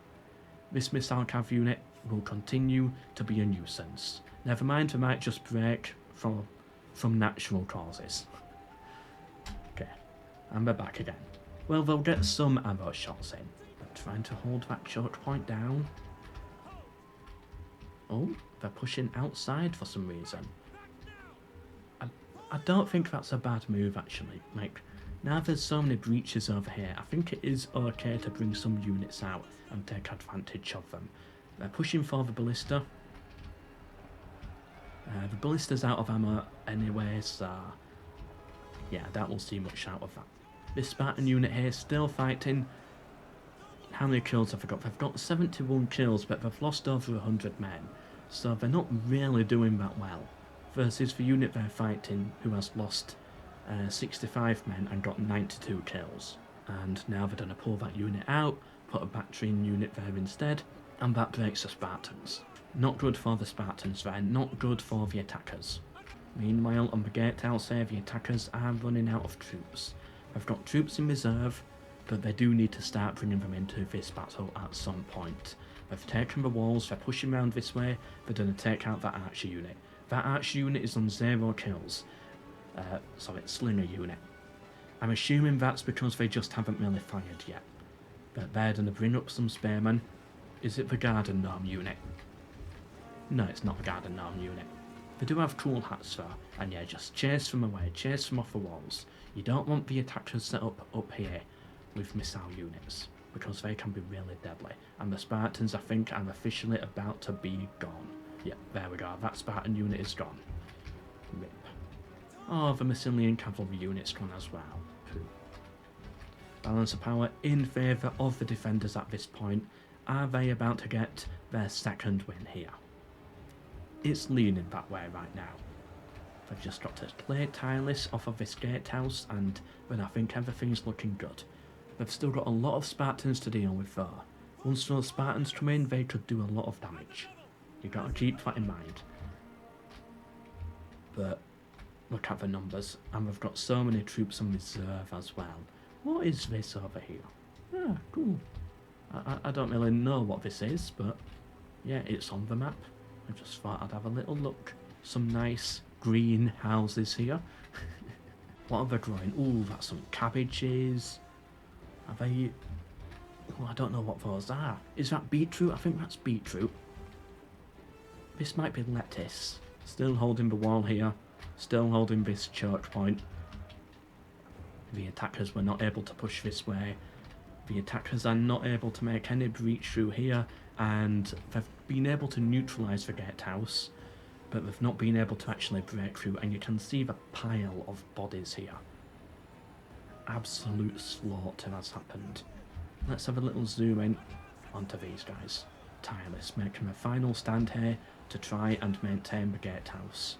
This missile cav unit will continue to be a nuisance. Never mind, they might just break from natural causes. Okay, and we're back again. Well, they'll get some ammo shots in. They're trying to hold that choke point down. Oh, they're pushing outside for some reason. I don't think that's a bad move, actually. Like, now there's so many breaches over here, I think it is okay to bring some units out and take advantage of them. They're pushing for the ballista. The ballista's out of ammo anyway, so yeah, that will see much out of that. This Spartan unit here still fighting. How many kills have they got? They've got 71 kills, but they've lost over 100 men, so they're not really doing that well. Versus the unit they're fighting, who has lost 65 men and got 92 kills. And now they're going to pull that unit out, put a Bactrian unit there instead, and that breaks the Spartans. Not good for the Spartans there, not good for the attackers. Meanwhile, on the gatehouse here, the attackers are running out of troops. They've got troops in reserve, but they do need to start bringing them into this battle at some point. They've taken the walls, they're pushing around this way, they're going to take out that archer unit. That archer unit is on 0 kills. Sorry, slinger unit. I'm assuming that's because they just haven't really fired yet. But they're going to bring up some spearmen. Is it the garden gnome unit? No, it's not the garden gnome unit. They do have cool hats though, and yeah, just chase them away, chase them off the walls. You don't want the attackers set up here with missile units, because they can be really deadly. And the Spartans, I think, are officially about to be gone. Yeah, there we go, that Spartan unit is gone. Rip. Oh, the Massilian cavalry unit's gone as well. Pooh. Balance of power in favour of the defenders at this point. Are they about to get their second win here? It's leaning that way right now. They've just got to play tireless off of this gatehouse, and then I think everything's looking good. They've still got a lot of Spartans to deal with though. Once those Spartans come in, they could do a lot of damage. You got to keep that in mind. But look at the numbers, and we've got so many troops on reserve as well. What is this over here? Ah, cool. I don't really know what this is, but yeah, it's on the map. I just thought I'd have a little look. Some nice green houses here. What are they growing? Ooh, that's some cabbages. Are they... Oh, I don't know what those are. Is that beetroot? I think that's beetroot. This might be lettuce. Still holding the wall here. Still holding this choke point. The attackers were not able to push this way. The attackers are not able to make any breach through here, and they've been able to neutralise the gatehouse, but they've not been able to actually break through, and you can see the pile of bodies here. Absolute slaughter has happened. Let's have a little zoom in onto these guys. Tireless, making a final stand here to try and maintain the gatehouse.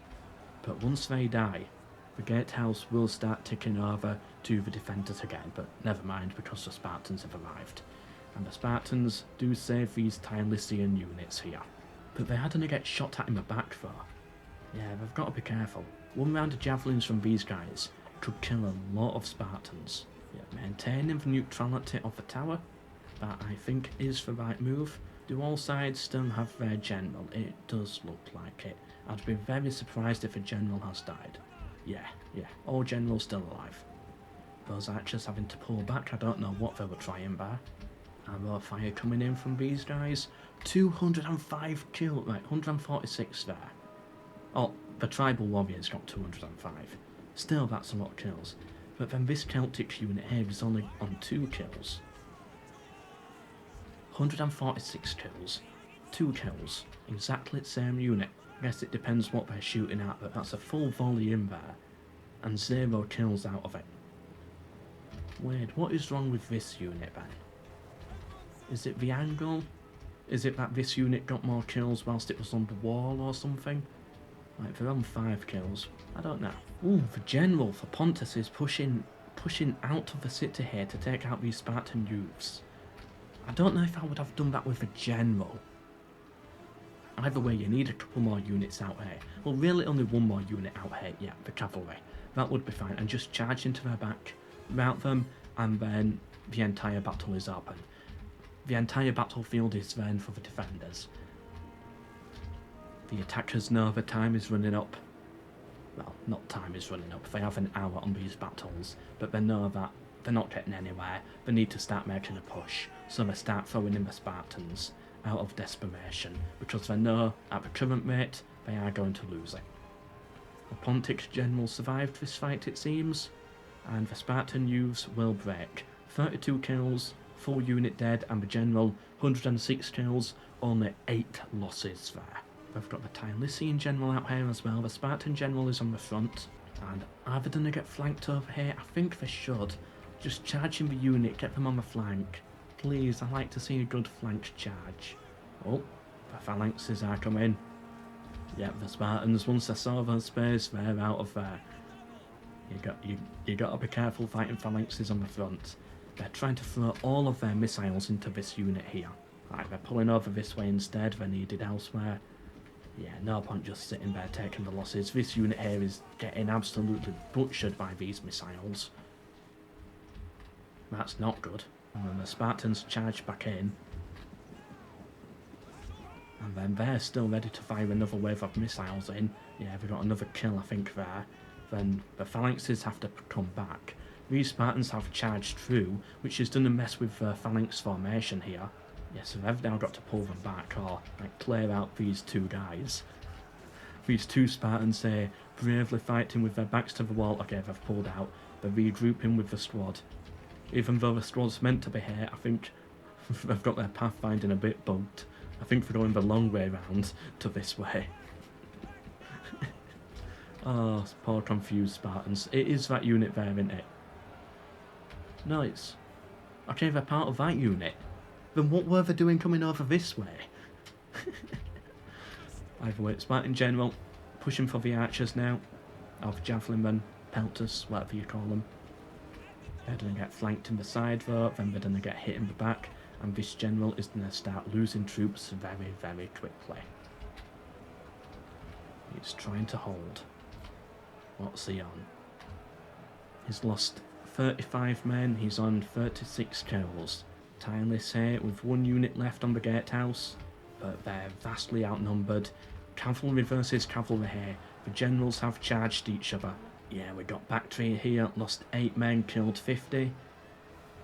But once they die, the gatehouse will start ticking over to the defenders again, but never mind, because the Spartans have arrived. And the Spartans do save these Tylesian units here. But they are going to get shot at in the back though. Yeah, they've got to be careful. One round of javelins from these guys could kill a lot of Spartans. Yeah, maintaining the neutrality of the tower, that I think is the right move. Do all sides still have their general? It does look like it. I'd be very surprised if a general has died. Yeah, all generals still alive. Those archers having to pull back, I don't know what they were trying by. Ammo fire coming in from these guys. 205 killed, right, 146 there. Oh, the tribal warriors got 205. Still, that's a lot of kills. But then this Celtic unit here is only on 2 kills. 146 kills. 2 kills. Exactly the same unit. I guess it depends what they're shooting at, but that's a full volley in there. And 0 kills out of it. Weird, what is wrong with this unit then? Is it the angle? Is it that this unit got more kills whilst it was on the wall or something? Like, they're on 5 kills. I don't know. Ooh, the general for Pontus is pushing out of the city here to take out these Spartan youths. I don't know if I would have done that with a general. Either way, you need a couple more units out here. Well, really only one more unit out here. Yeah, the cavalry. That would be fine. And just charge into their back, rout them, and then the entire battle is open. The entire battlefield is then for the defenders. The attackers know the time is running up. Well, not time is running up. They have an hour on these battles, but they know that they're not getting anywhere. They need to start making a push, so they start throwing in the Spartans out of desperation, because they know at the current rate they are going to lose it. The Pontic general survived this fight, it seems, and the Spartan youths will break. 32 kills, full unit dead, and the general 106 kills, only 8 losses there. We've got the Tylesian general out here as well. The Spartan general is on the front, and are they going to get flanked over here? I think they should. Just charge in the unit, get them on the flank. Please, I like to see a good flank charge. Oh, the phalanxes are coming. Yep, the Spartans, once they saw their space, they're out of there. You got to be careful fighting phalanxes on the front. They're trying to throw all of their missiles into this unit here. Right, they're pulling over this way instead, they're needed elsewhere. Yeah, no point just sitting there taking the losses. This unit here is getting absolutely butchered by these missiles. That's not good. And then the Spartans charge back in. And then they're still ready to fire another wave of missiles in. Yeah, we got another kill, I think, there. Then the phalanxes have to come back. These Spartans have charged through, which is done a mess with the phalanx formation here. Yeah, so they've now got to pull them back, or like clear out these two guys. These two Spartans here, bravely fighting with their backs to the wall. Okay, they've pulled out. They're regrouping with the squad. Even though the squad's meant to be here, I think they've got their pathfinding a bit bugged. I think they're going the long way round to this way. Oh, poor confused Spartans. It is that unit there, isn't it? No, it's... Okay, they're part of that unit. Then what were they doing coming over this way? Either way, Spartan general pushing for the archers now. Of javelinmen, pelters, whatever you call them. They're going to get flanked in the side though, then they're going to get hit in the back, and this general is going to start losing troops very, very quickly. He's trying to hold. What's he on? He's lost 35 men, he's on 36 kills. Tylus here with 1 unit left on the gatehouse, but they're vastly outnumbered. Cavalry versus cavalry here. The generals have charged each other. Yeah, we got Bactria here, lost 8 men, killed 50.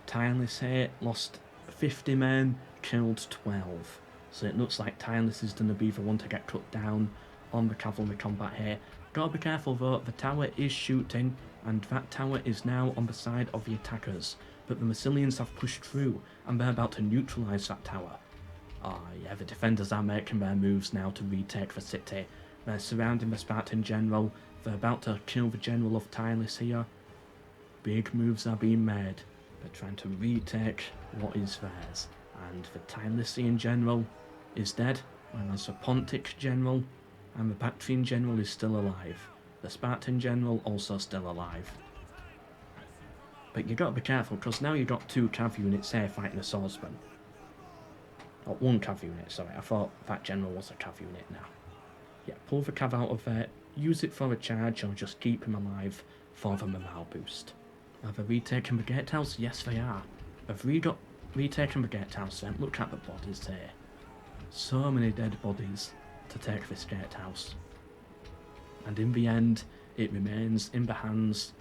Tylus here, lost 50 men, killed 12. So it looks like Tylus is going to be the one to get cut down on the cavalry combat here. Gotta be careful though, the tower is shooting, and that tower is now on the side of the attackers. But the Massilians have pushed through, and they're about to neutralise that tower. Ah, yeah, the defenders are making their moves now to retake the city. They're surrounding the Spartan general. They're about to kill the general of Tylus here. Big moves are being made. They're trying to retake what is theirs. And the Tylusian general is dead, whereas the Pontic general and the Bactrian general is still alive. The Spartan general also still alive. But you gotta be careful, because now you've got 2 cav units here fighting a swordsman. Or 1 cav unit, sorry, I thought that general was a cav unit now. Yeah, pull the cav out of there, use it for a charge, or just keep him alive for the morale boost. Are they retaking the gatehouse? Yes, they are. They've retaken the gatehouse then. Look at the bodies here. So many dead bodies to take this gatehouse. And in the end, it remains in the hands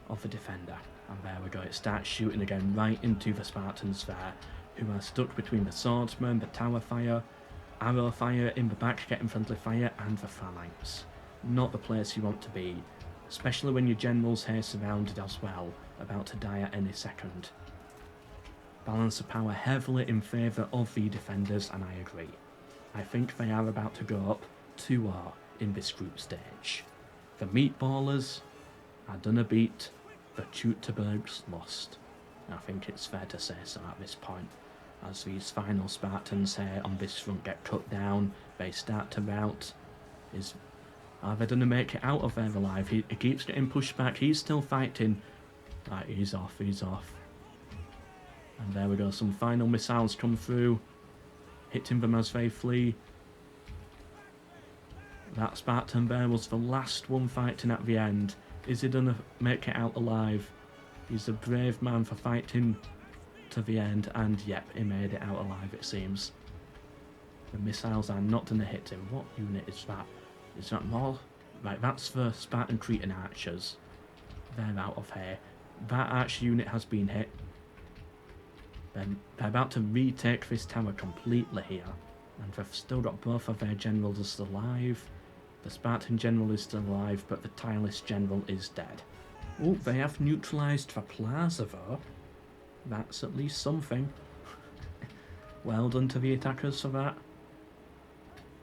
of the defender. And there we go, it starts shooting again right into the Spartans there, who are stuck between the swordsman, the tower fire, arrow fire in the back getting friendly fire, and the phalanx. Not the place you want to be, especially when your general's here surrounded as well, about to die at any second. Balance of power heavily in favour of the defenders, and I agree. I think they are about to go up 2-0 in this group stage. The Meatballers are done a beat, the Teutoburgs lost. I think it's fair to say so at this point. as these final Spartans here on this front get cut down. They start to rout. Are they going to make it out of there alive? He keeps getting pushed back. He's still fighting. Right, he's off. And there we go. Some final missiles come through, hitting them as they flee. That Spartan bear was the last one fighting at the end. Is he going to make it out alive? He's a brave man for fighting to the end, and yep, he made it out alive, it seems. The missiles are not going to hit him. What unit is that? Is that more? Right, that's the Spartan Cretan archers. They're out of here. That archer unit has been hit. Then they're about to retake this tower completely here. And they've still got both of their generals alive. The Spartan general is still alive, but the tireless general is dead. Oh, they have neutralised the plaza though. That's at least something. Well done to the attackers for that.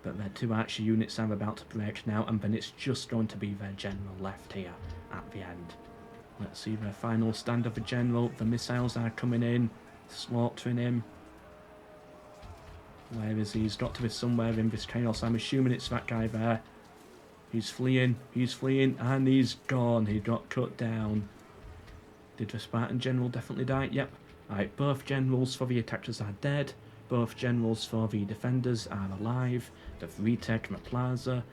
But their two archer units are about to break now, and then it's just going to be their general left here at the end. Let's see their final stand of the general. The missiles are coming in, slaughtering him. Where is he? He's got to be somewhere in this chaos. I'm assuming it's that guy there. He's fleeing, and he's gone. He got cut down. Did the Spartan general definitely die? Yep. Right, both generals for the attackers are dead. Both generals for the defenders are alive. They've retaken the plaza.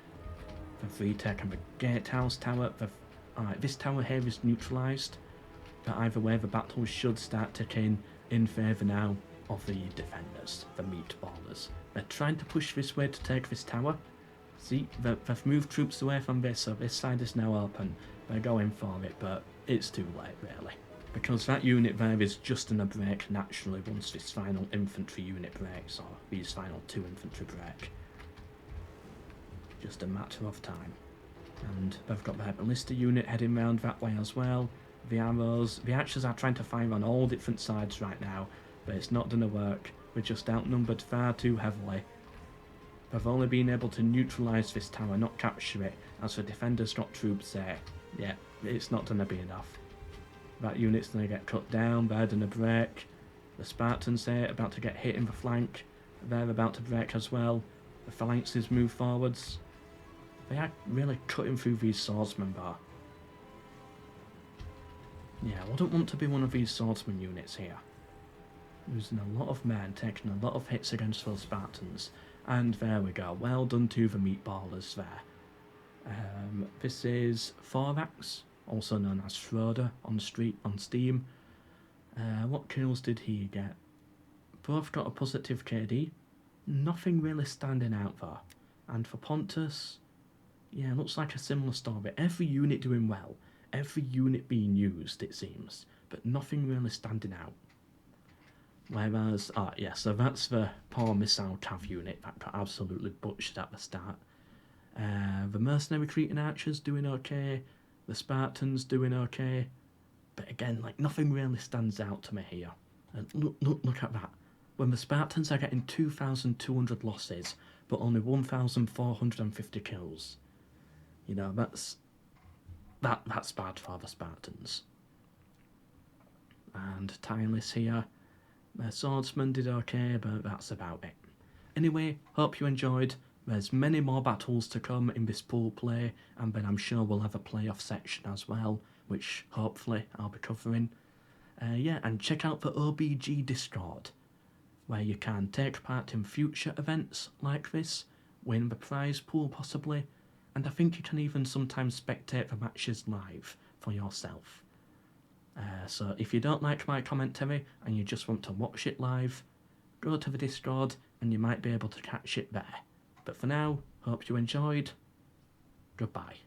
They've retaken the gatehouse tower. Alright, this tower here is neutralised. But either way, the battle should start ticking in favour now of the defenders, the meatballers. They're trying to push this way to take this tower. See, they've moved troops away from this, so this side is now open. They're going for it, but it's too late, really. Because that unit there is just in a break naturally once this final infantry unit breaks, or these final two infantry break. Just a matter of time. And they've got their ballista unit heading round that way as well. The archers are trying to fire on all different sides right now, but it's not going to work. We're just outnumbered far too heavily. They've only been able to neutralise this tower, not capture it, as the defenders got troops there. Yeah, it's not going to be enough. That unit's going to get cut down, they're going to break. The Spartans there about to get hit in the flank. They're about to break as well. The phalanxes move forwards. They are really cutting through these swordsmen bar. Yeah, I wouldn't want to be one of these swordsman units here. Losing a lot of men, taking a lot of hits against those Spartans. And there we go, well done to the meatballers there. This is Thorax, also known as Schroeder on Steam. What kills did he get? Both got a positive KD. Nothing really standing out there. And for Pontus, yeah, looks like a similar story. Every unit doing well. Every unit being used, it seems. But nothing really standing out. Whereas, yeah, so that's the poor missile cav unit that got absolutely butchered at the start. The mercenary Cretan archers doing okay. The Spartans doing okay. But again, like, nothing really stands out to me here. And look at that. When the Spartans are getting 2,200 losses, but only 1,450 kills. You know, that's bad for the Spartans. And Tylus here. Their swordsman did okay, but that's about it. Anyway, hope you enjoyed. There's many more battles to come in this pool play, and then I'm sure we'll have a playoff section as well, which hopefully I'll be covering. Yeah, and check out the OBG Discord, where you can take part in future events like this, win the prize pool possibly, and I think you can even sometimes spectate the matches live for yourself. So if you don't like my commentary and you just want to watch it live, go to the Discord and you might be able to catch it there. But for now, hope you enjoyed. Goodbye.